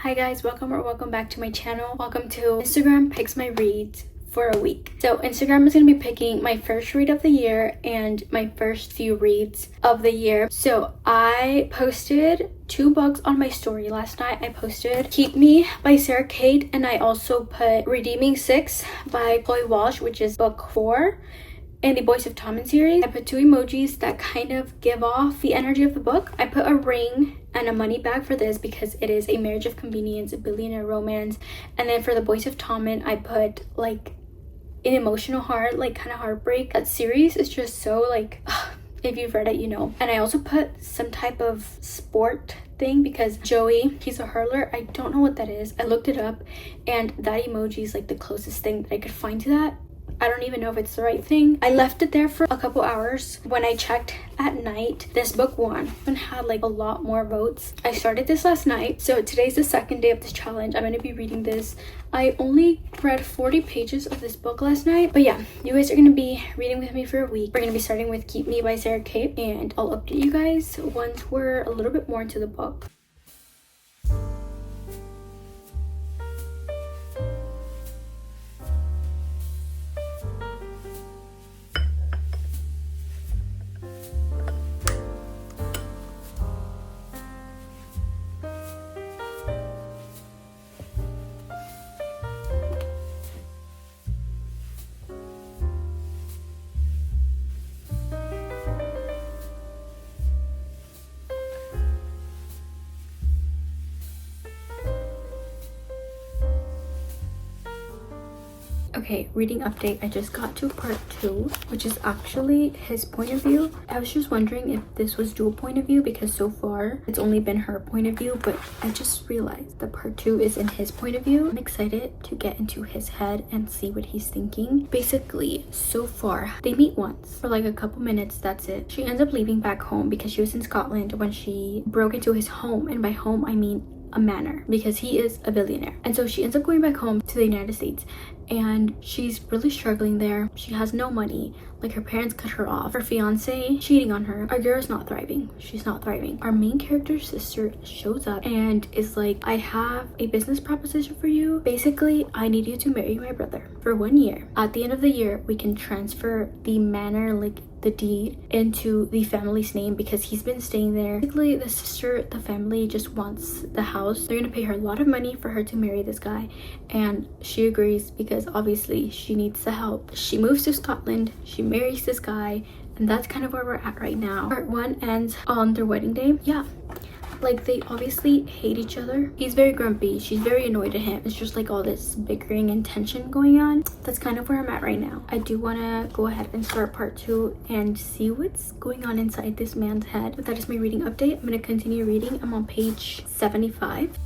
Hi guys, welcome back to my channel. Welcome to Instagram Picks My Reads for a week. So Instagram is going to be picking my first read of the year and my first few reads of the year. So I posted 2 books on my story last night. I posted Keep Me by Sarah Kate, and I also put Redeeming 6 by Chloe Walsh, which is book 4 in the Boys of Tommen series. I put 2 emojis that kind of give off the energy of the book. I put a ring and a money bag for this because it is a marriage of convenience, a billionaire romance. And then for the Boys of Tommen, I put like an emotional heart, like kind of heartbreak. That series is just so like, if you've read it, you know. And I also put some type of sport thing because Joey, he's a hurler. I don't know what that is. I looked it up and that emoji is like the closest thing that I could find to that. I don't even know if it's the right thing. I left it there for a couple hours. When I checked at night, this book won and had like a lot more votes. I started this last night, so today's the second day of this challenge. I'm going to be reading this. I only read 40 pages of this book last night, but yeah, you guys are going to be reading with me for a week. We're going to be starting with Keep Me by Sarah Kate, and I'll update you guys once we're a little bit more into the book. Okay, reading update. I just got to part 2, which is actually his point of view. I was just wondering if this was dual point of view because so far it's only been her point of view, but I just realized that part 2 is in his point of view. I'm excited to get into his head and see what he's thinking. Basically, so far, they meet once for like a couple minutes, that's it. She ends up leaving back home because she was in Scotland when she broke into his home, and by home I mean a manor, because he is a billionaire. And so she ends up going back home to the United States, and she's really struggling there. She has no money, like her parents cut her off, her fiance cheating on her. Our girl is not thriving. She's not thriving. Our main character's sister shows up and is like, I have a business proposition for you. Basically, I need you to marry my brother for 1 year. At the end of the year, we can transfer the manor, like the deed, into the family's name because he's been staying there. Basically, the sister, the family just wants the house. They're gonna pay her a lot of money for her to marry this guy, and she agrees because obviously she needs the help. She moves to Scotland, she marries this guy, and that's kind of where we're at right now. Part 1 ends on their wedding day. Yeah, like they obviously hate each other. He's very grumpy, she's very annoyed at him. It's just like all this bickering and tension going on. That's kind of where I'm at right now. I do want to go ahead and start part 2 and see what's going on inside this man's head. But that is my reading update. I'm going to continue reading. I'm on page 75.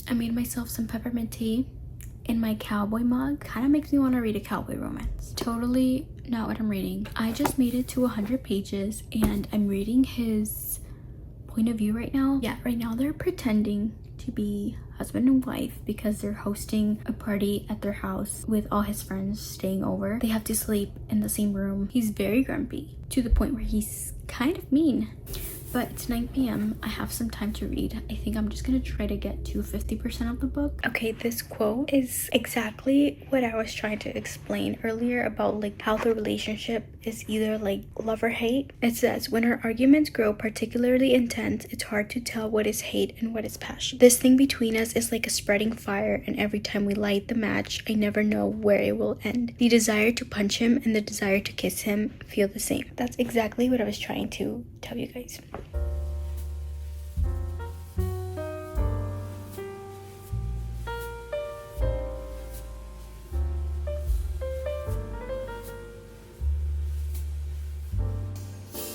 I made myself some peppermint tea in my cowboy mug. Kind of makes me want to read a cowboy romance. Totally not what I'm reading. I just made it to 100 pages and I'm reading his point of view right now. Yeah, right now they're pretending to be husband and wife because they're hosting a party at their house with all his friends staying over. They have to sleep in the same room. He's very grumpy to the point where he's kind of mean. But it's 9 p.m. I have some time to read. I think I'm just gonna try to get to 50% of the book. Okay, this quote is exactly what I was trying to explain earlier about like how the relationship is either like love or hate. It says, when our arguments grow particularly intense, it's hard to tell what is hate and what is passion. This thing between us is like a spreading fire, and every time we light the match, I never know where it will end. The desire to punch him and the desire to kiss him feel the same. That's exactly what I was trying to tell you guys.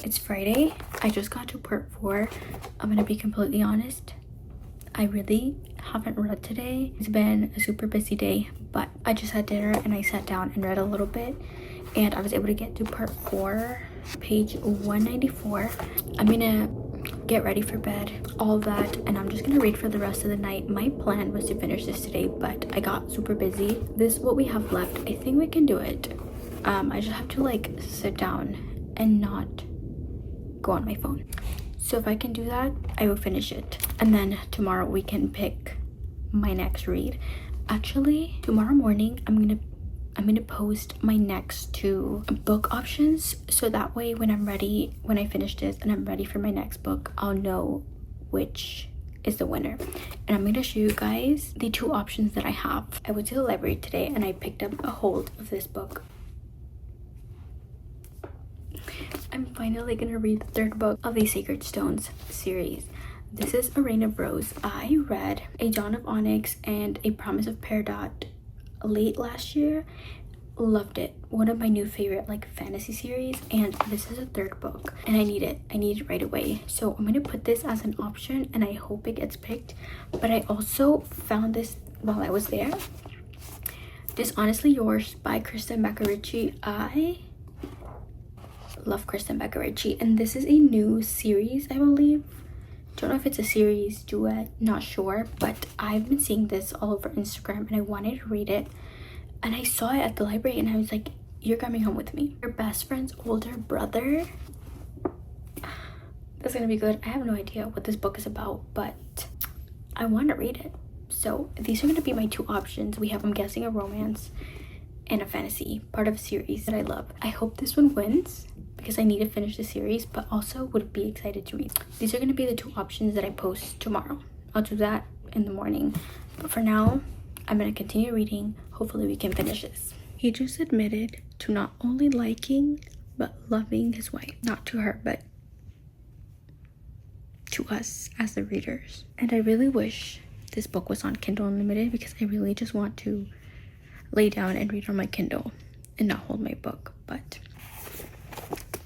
It's Friday. I just got to part 4. I'm gonna be completely honest. I really haven't read today. It's been a super busy day, but I just had dinner and I sat down and read a little bit, and I was able to get to part 4, page 194. I'm gonna get ready for bed, all that, and I'm just gonna read for the rest of the night. My plan was to finish this today, but I got super busy. This is what we have left. I think we can do it. I just have to like sit down and not go on my phone. So if I can do that, I will finish it, and then tomorrow we can pick my next read. Actually, tomorrow morning I'm gonna post my next 2 book options, so that way when I'm ready, when I finish this and I'm ready for my next book, I'll know which is the winner. And I'm gonna show you guys the 2 options that I have. I went to the library today and I picked up a hold of this book. I'm finally gonna read the 3rd book of the Sacred Stones series. This is A Reign of Rose. I read A Dawn of Onyx and A Promise of Peridot late last year. Loved it. One of my new favorite like fantasy series, and this is a 3rd book and I need it right away. So I'm gonna put this as an option and I hope it gets picked. But I also found this while I was there. This Honestly Yours by Kristen Baccarici. I love Kristen Baccarici, and this is a new series, I believe. Don't know if it's a series, duet, not sure, but I've been seeing this all over Instagram and I wanted to read it, and I saw it at the library and I was like, you're coming home with me. Your best friend's older brother. That's gonna be good. I have no idea what this book is about, but I want to read it. So these are gonna be my 2 options. We have, I'm guessing, a romance and a fantasy, part of a series that I love. I hope this one wins because I need to finish the series, but also would be excited to read. These are going to be the 2 options that I post tomorrow. I'll do that in the morning, but for now I'm going to continue reading. Hopefully we can finish this. He just admitted to not only liking but loving his wife. Not to her, but to us as the readers. And I really wish this book was on Kindle Unlimited because I really just want to lay down and read on my Kindle and not hold my book. But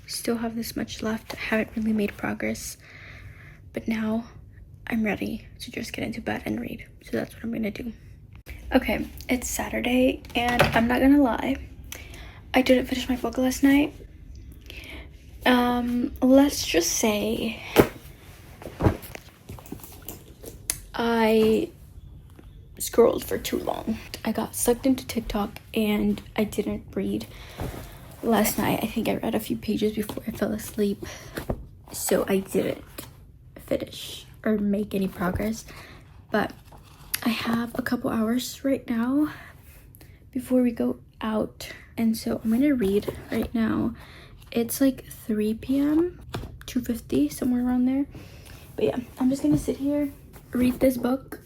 still have this much left. I haven't really made progress, but now I'm ready to just get into bed and read. So that's what I'm gonna do. Okay, it's Saturday and I'm not gonna lie, I didn't finish my book last night. Let's just say I scrolled for too long. I got sucked into TikTok and I didn't read last night. I think I read a few pages before I fell asleep, so I didn't finish or make any progress. But I have a couple hours right now before we go out, and so I'm gonna read right now. It's like 3 p.m, 2:50, somewhere around there. But yeah, I'm just gonna sit here, read this book,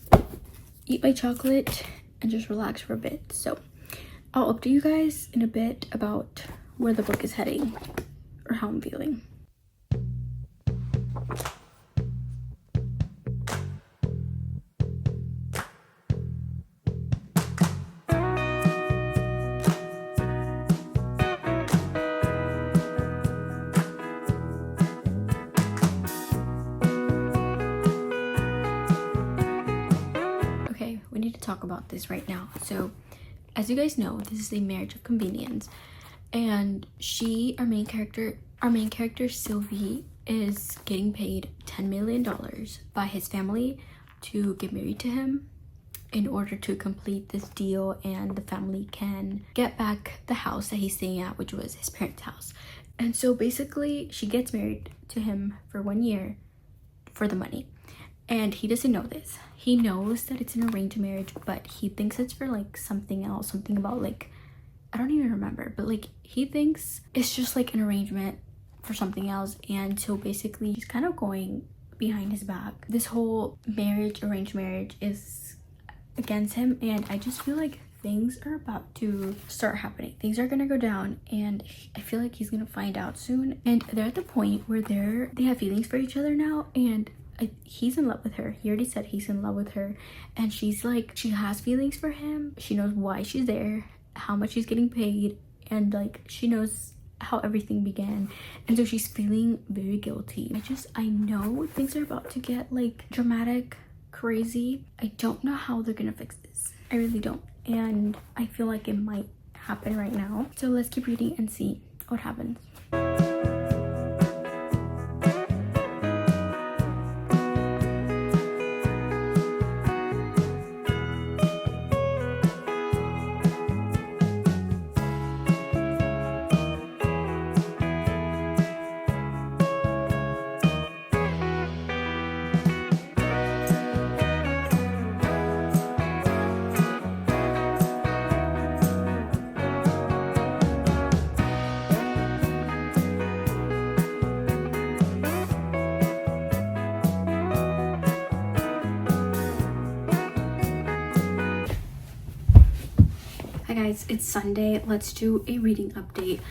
eat my chocolate, and just relax for a bit. So I'll update you guys in a bit about where the book is heading or how I'm feeling. Okay, we need to talk about this right now. So as you guys know, this is a marriage of convenience, and our main character Sylvie is getting paid $10 million by his family to get married to him in order to complete this deal, and the family can get back the house that he's staying at, which was his parents' house. And so basically she gets married to him for 1 year for the money, and he doesn't know this. He knows that it's an arranged marriage, but he thinks it's for like something else, something about like, I don't even remember, but like he thinks it's just like an arrangement for something else. And so basically he's kind of going behind his back. This whole arranged marriage is against him, and I just feel like things are about to start happening. Things are gonna go down, and I feel like he's gonna find out soon. And they're at the point where they have feelings for each other now, and he's in love with her. He already said he's in love with her, and she's like, she has feelings for him. She knows why she's there, how much she's getting paid, and like she knows how everything began, and so she's feeling very guilty. I know things are about to get like dramatic, crazy. I don't know how they're gonna fix this. I really don't, and I feel like it might happen right now. So let's keep reading and see what happens. Hi guys, it's Sunday. Let's do a reading update.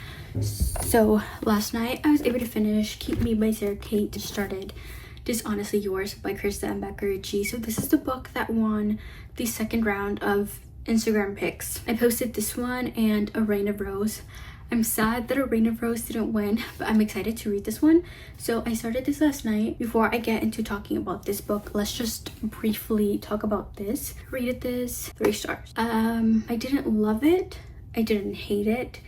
So last night I was able to finish Keep Me by Sarah Kate. Started Dishonestly Yours by Krista and Becca Ritchie. So this is the book that won the second round of Instagram picks. I posted this one and A Rain of Rose. I'm sad that A Rain of Rose didn't win, but I'm excited to read this one. So I started this last night. Before I get into talking about this book, let's just briefly talk about this. Rated this 3 stars. I didn't love it. I didn't hate it.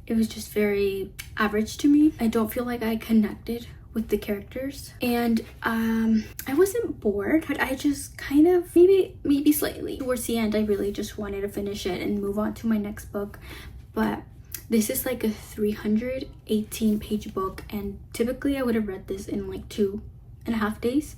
It was just very average to me. I don't feel like I connected with the characters, and I wasn't bored, but I just kind of maybe slightly towards the end I really just wanted to finish it and move on to my next book. But this is like a 318 page book, and typically I would have read this in like 2.5 days,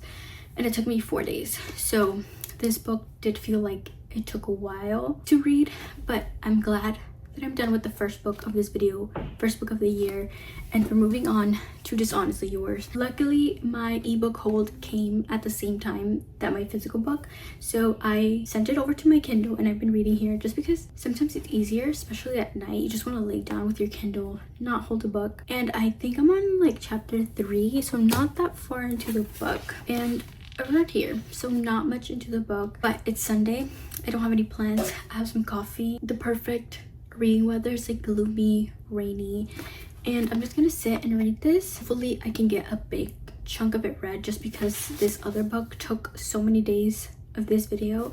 and it took me 4 days. So this book did feel like it took a while to read, but I'm glad that I'm done with the first book of this video, first book of the year, and we're moving on to Dishonestly Yours. Luckily, my ebook hold came at the same time that my physical book, so I sent it over to my Kindle and I've been reading here just because sometimes it's easier, especially at night. You just want to lay down with your Kindle, not hold a book. And I think I'm on like chapter 3, so I'm not that far into the book. And I read here, so not much into the book, but it's Sunday. I don't have any plans. I have some coffee, the perfect reading weather. It's like gloomy, rainy, and I'm just gonna sit and read this. Hopefully I can get a big chunk of it read, just because this other book took so many days of this video.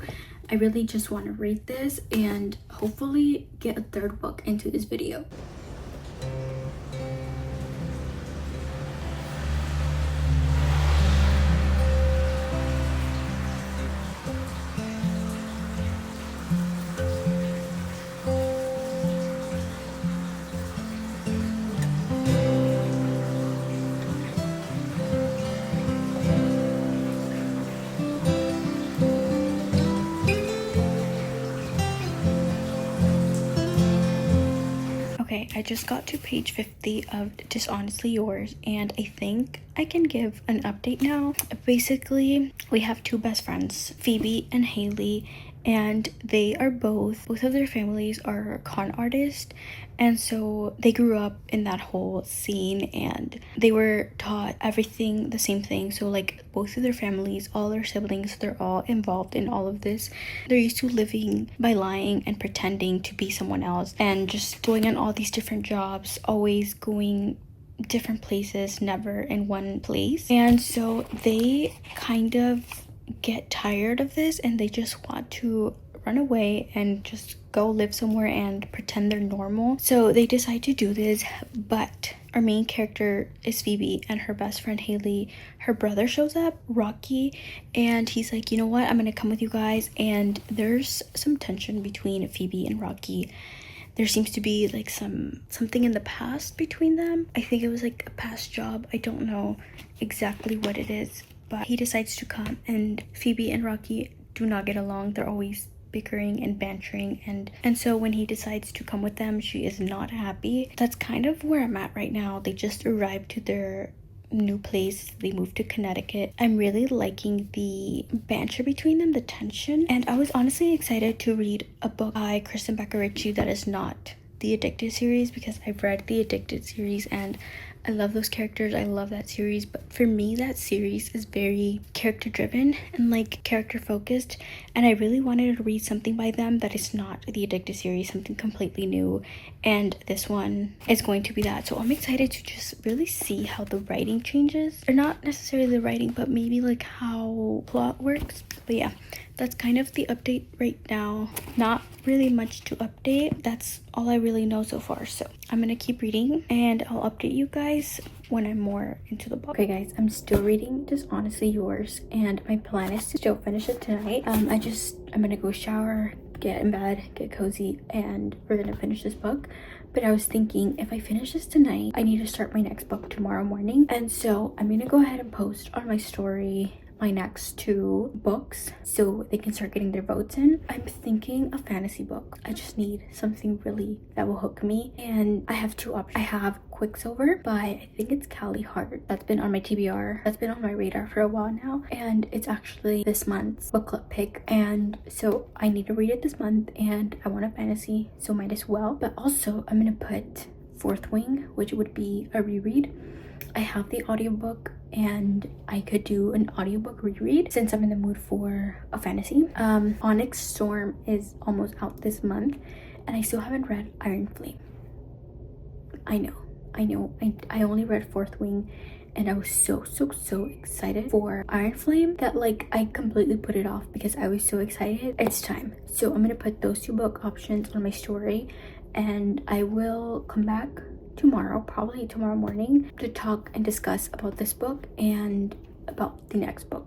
I really just want to read this and hopefully get a third book into this video. Okay, I just got to page 50 of Dishonestly Yours, and I think I can give an update now. Basically, we have 2 best friends, Phoebe and Haley, and they are both of their families are con artists, and so they grew up in that whole scene and they were taught everything the same thing. So like both of their families, all their siblings, they're all involved in all of this. They're used to living by lying and pretending to be someone else and just going on all these different jobs, always going different places, never in one place. And so they kind of get tired of this and they just want to run away and just go live somewhere and pretend they're normal. So they decide to do this, but our main character is Phoebe and her best friend Haley. Her brother shows up, Rocky, and he's like, you know what, I'm gonna come with you guys. And there's some tension between Phoebe and Rocky. There seems to be like something in the past between them. I think it was like a past job. I don't know exactly what it is, but he decides to come, and Phoebe and Rocky do not get along. They're always bickering and bantering, and so when he decides to come with them, she is not happy. That's kind of where I'm at right now. They just arrived to their new place. They moved to Connecticut. I'm really liking the banter between them, the tension, and I was honestly excited to read a book by Krista and Becca Ritchie that is not the Addicted series, because I've read the Addicted series and I love those characters. I love that series, but for me that series is very character driven and like character focused, and I really wanted to read something by them that is not the Addicted series, something completely new, and this one is going to be that. So I'm excited to just really see how the writing changes, or not necessarily the writing, but maybe like how plot works. But yeah, that's kind of the update right now. Not really much to update. That's all I really know so far. So I'm gonna keep reading and I'll update you guys when I'm more into the book. Okay guys, I'm still reading Dishonestly Yours, and my plan is to still finish it tonight. I'm gonna go shower, get in bed, get cozy, and we're gonna finish this book. But I was thinking, if I finish this tonight, I need to start my next book tomorrow morning, and so I'm gonna go ahead and post on my story my next 2 books so they can start getting their votes in. I'm thinking a fantasy book. I just need something really that will hook me, and I have 2 options. I have Quicksilver by, I think it's Callie Hart. That's been on my TBR. That's been on my radar for a while now. And it's actually this month's book club pick. And so I need to read it this month, and I want a fantasy, so might as well. But also I'm gonna put Fourth Wing, which would be a reread. I have the audiobook and I could do an audiobook reread since I'm in the mood for a fantasy. Onyx Storm is almost out this month and I still haven't read Iron Flame. I know. I only read Fourth Wing and I was so excited for Iron Flame that like I completely put it off because I was so excited. It's time. So I'm gonna put those two book options on my story and I will come back tomorrow, probably tomorrow morning, to talk and discuss about this book and about the next book.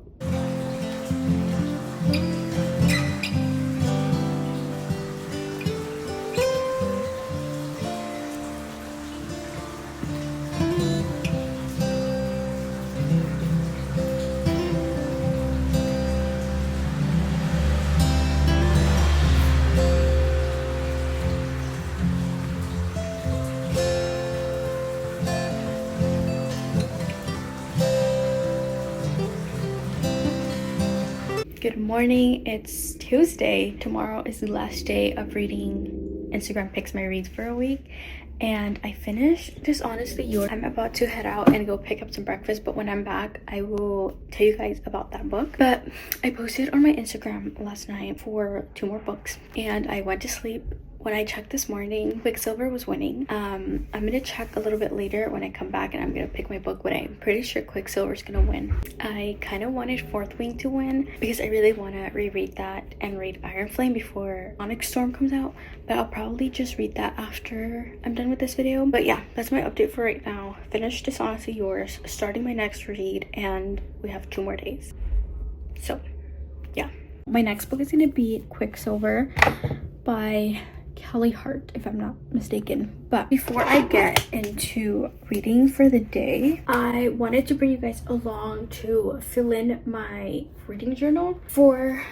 Good morning, it's Tuesday. Tomorrow is the last day of reading Instagram Picks My Reads for a week, and I finished Just Honestly Yours. I'm about to head out and go pick up some breakfast, but when I'm back I will tell you guys about that book. But I posted on my Instagram last night for 2 more books and I went to sleep. When I checked this morning, Quicksilver was winning. I'm gonna check a little bit later when I come back and I'm gonna pick my book, but I'm pretty sure Quicksilver's gonna win. I kind of wanted Fourth Wing to win because I really want to reread that and read Iron Flame before Onyx Storm comes out, but I'll probably just read that after I'm done with this video. But yeah, that's my update for right now. Finished Just Honestly Yours, starting my next read, and we have 2 more days. So yeah, my next book is gonna be Quicksilver by Callie Hart, if I'm not mistaken. But before I get into reading for the day, I wanted to bring you guys along to fill in my reading journal for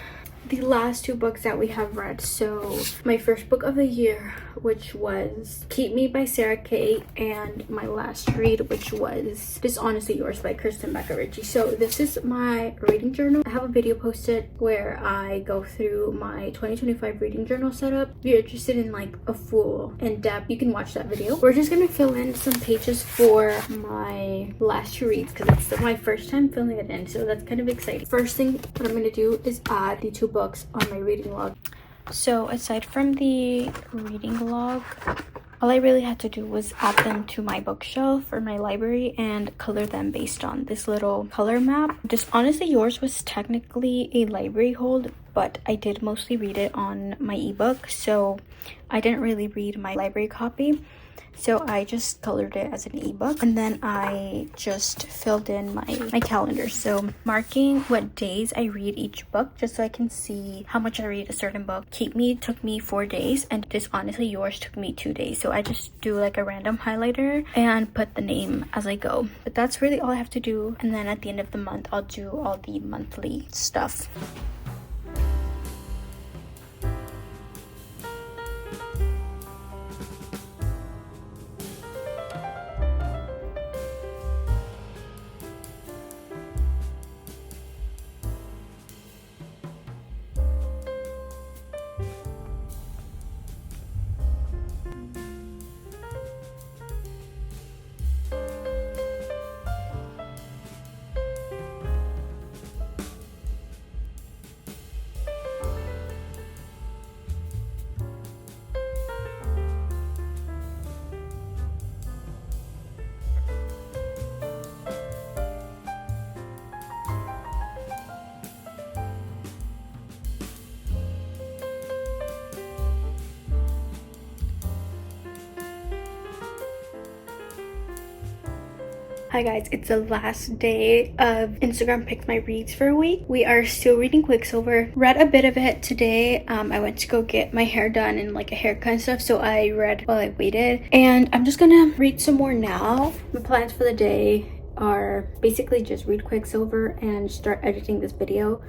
the last 2 books that we have read. So my first book of the year, which was Keep Me by Sarah Kay, and my last read, which was Just Honestly Yours by Kristen Becca Ritchie. So this is my reading journal. I have a video posted where I go through my 2025 reading journal setup. If you're interested in like a full in-depth, you can watch that video. We're just gonna fill in some pages for my last 2 reads because it's my first time filling it in, so that's kind of exciting. First thing that I'm gonna do is add the 2 books on my reading log. So aside from the reading log, all I really had to do was add them to my bookshelf or my library and color them based on this little color map. Just Honestly Yours was technically a library hold, but I did mostly read it on my ebook, so I didn't really read my library copy. So I just colored it as an ebook, and then I just filled in my calendar. So marking what days I read each book, just so I can see how much I read a certain book. Keep Me took me 4 days, and Just Honestly Yours took me 2 days. So I just do like a random highlighter and put the name as I go. But that's really all I have to do. And then at the end of the month, I'll do all the monthly stuff. Hi guys, it's the last day of Instagram Picked My Reads for a week. We are still reading Quicksilver. Read a bit of it today. I went to go get my hair done and like a haircut and stuff, so I read while I waited. And I'm just gonna read some more now. My plans for the day are basically just read Quicksilver and start editing this video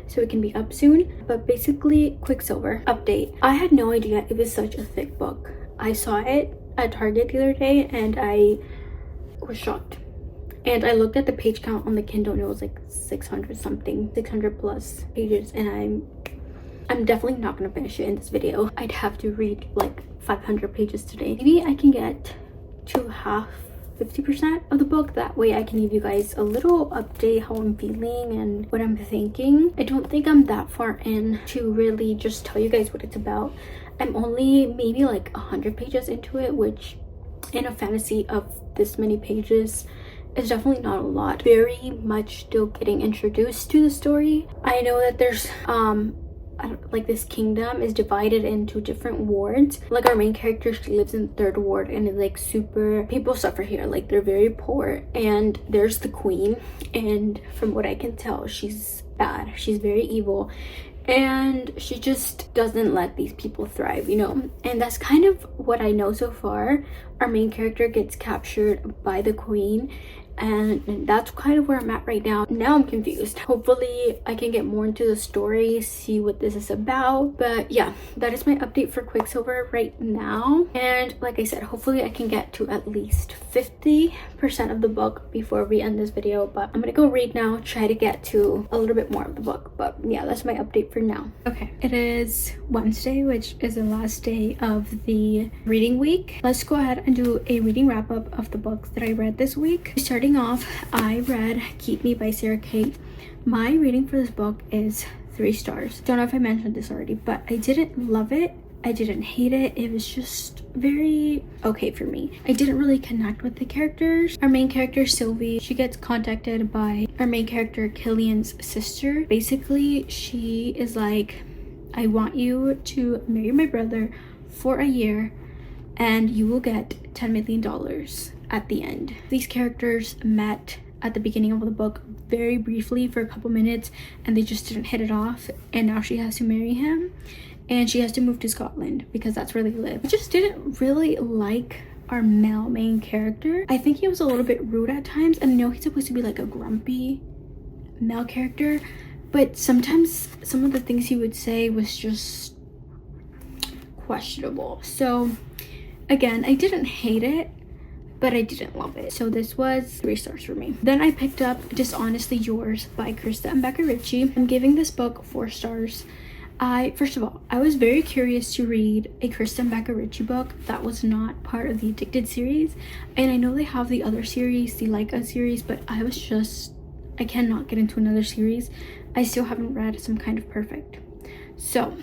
so it can be up soon. But basically, Quicksilver update. I had no idea it was such a thick book. I saw it at Target the other day and I was shocked. And I looked at the page count on the Kindle and it was like 600 something, 600 plus pages, and I'm definitely not gonna finish it in this video. I'd have to read like 500 pages today. Maybe I can get to half, 50% of the book. That way I can give you guys a little update how I'm feeling and what I'm thinking. I don't think I'm that far in to really just tell you guys what it's about. I'm only maybe like 100 pages into it, which in a fantasy of this many pages is definitely not a lot. Very much still getting introduced to the story. I know that there's like this kingdom is divided into different wards. Like our main character, she lives in the 3rd ward and it's like super, people suffer here, like they're very poor. And there's the queen, and from what I can tell, she's bad, she's very evil, and she just doesn't let these people thrive, you know. And that's kind of what I know so far. Our main character gets captured by the queen, and that's kind of where I'm at right now. Now I'm confused. Hopefully I can get more into the story, see what this is about. But yeah, that is my update for Quicksilver right now. And like I said, hopefully I can get to at least 50% of the book before we end this video. But I'm gonna go read now, try to get to a little bit more of the book. But yeah, that's my update for now. Okay, it is Wednesday, which is the last day of the reading week. Let's go ahead and do a reading wrap up of the books that I read this week. Starting off, I read Keep Me by Sarah Kate. My rating for this book is 3 stars. Don't know if I mentioned this already, but I didn't love it. I didn't hate it. It was just very okay for me. I didn't really connect with the characters. Our main character, Sylvie, she gets contacted by our main character, Killian's sister. Basically, she is like, I want you to marry my brother for a year and you will get $10 million at the end. These characters met at the beginning of the book very briefly for a couple minutes and they just didn't hit it off, and now she has to marry him and she has to move to Scotland because that's where they live. I just didn't really like our male main character. I think he was a little bit rude at times, and I know he's supposed to be like a grumpy male character, but sometimes some of the things he would say was just questionable. So again, I didn't hate it, but I didn't love it. So this was 3 stars for me. Then I picked up Dishonestly Yours by Krista and Becca Ritchie. I'm giving this book 4 stars. First of all, I was very curious to read a Krista and Becca Ritchie book that was not part of the Addicted series. And I know they have the other series, the Like Us series, but I cannot get into another series. I still haven't read Some Kind of Perfect. So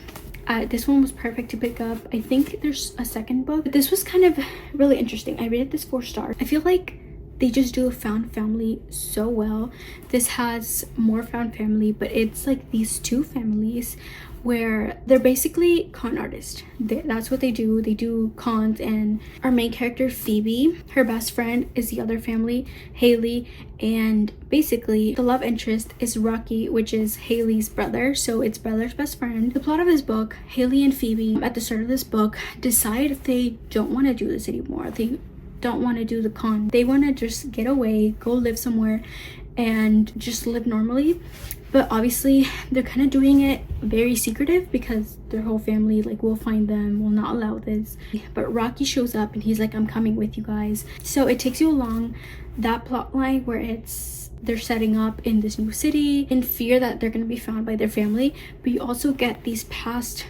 this one was perfect to pick up. I think there's a second book, but this was kind of really interesting. I rated this 4 stars. I feel like they just do a found family so well. This has more found family, but it's like these 2 families where they're basically con artists. That's what they do. They do cons, and our main character, Phoebe, her best friend is the other family, Haley, and basically the love interest is Rocky, which is Haley's brother, so it's brother's best friend. The plot of this book, Haley and Phoebe at the start of this book decide if they don't want to do this anymore. They don't want to do the con. They want to just get away, go live somewhere and just live normally. But obviously they're kind of doing it very secretive because their whole family like will find them, will not allow this. But Rocky shows up and he's like, I'm coming with you guys. So it takes you along that plot line where they're setting up in this new city in fear that they're going to be found by their family. But you also get these past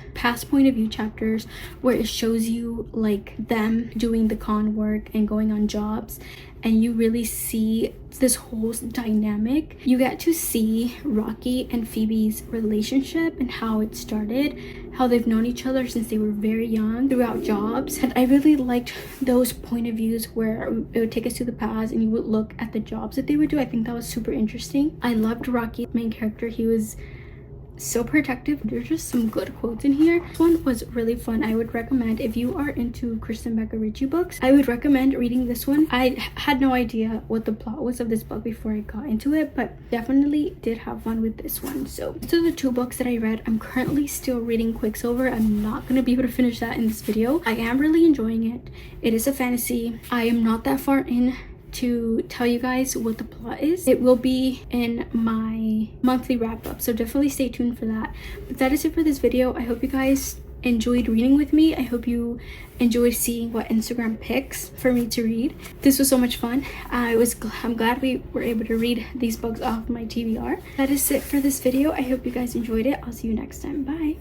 point of view chapters where it shows you like them doing the con work and going on jobs, and you really see this whole dynamic. You get to see Rocky and Phoebe's relationship and how it started, how they've known each other since they were very young throughout jobs. And I really liked those point of views where it would take us to the past and you would look at the jobs that they would do. I think that was super interesting. I loved Rocky, main character. He was so protective. There's just some good quotes in here. This one was really fun. I would recommend, if you are into Kristen Becca Ritchie books, I would recommend reading this one. I had no idea what the plot was of this book before I got into it, but definitely did have fun with this one. So the 2 books that I read. I'm currently still reading Quicksilver. I'm not going to be able to finish that in this video. I am really enjoying it. It is a fantasy. I am not that far in to tell you guys what the plot is. It will be in my monthly wrap up, so definitely stay tuned for that. But that is it for this video. I hope you guys enjoyed reading with me. I hope you enjoyed seeing what Instagram picks for me to read. This was so much fun. I'm glad we were able to read these books off my TBR. That is it for this video. I hope you guys enjoyed it. I'll see you next time. Bye.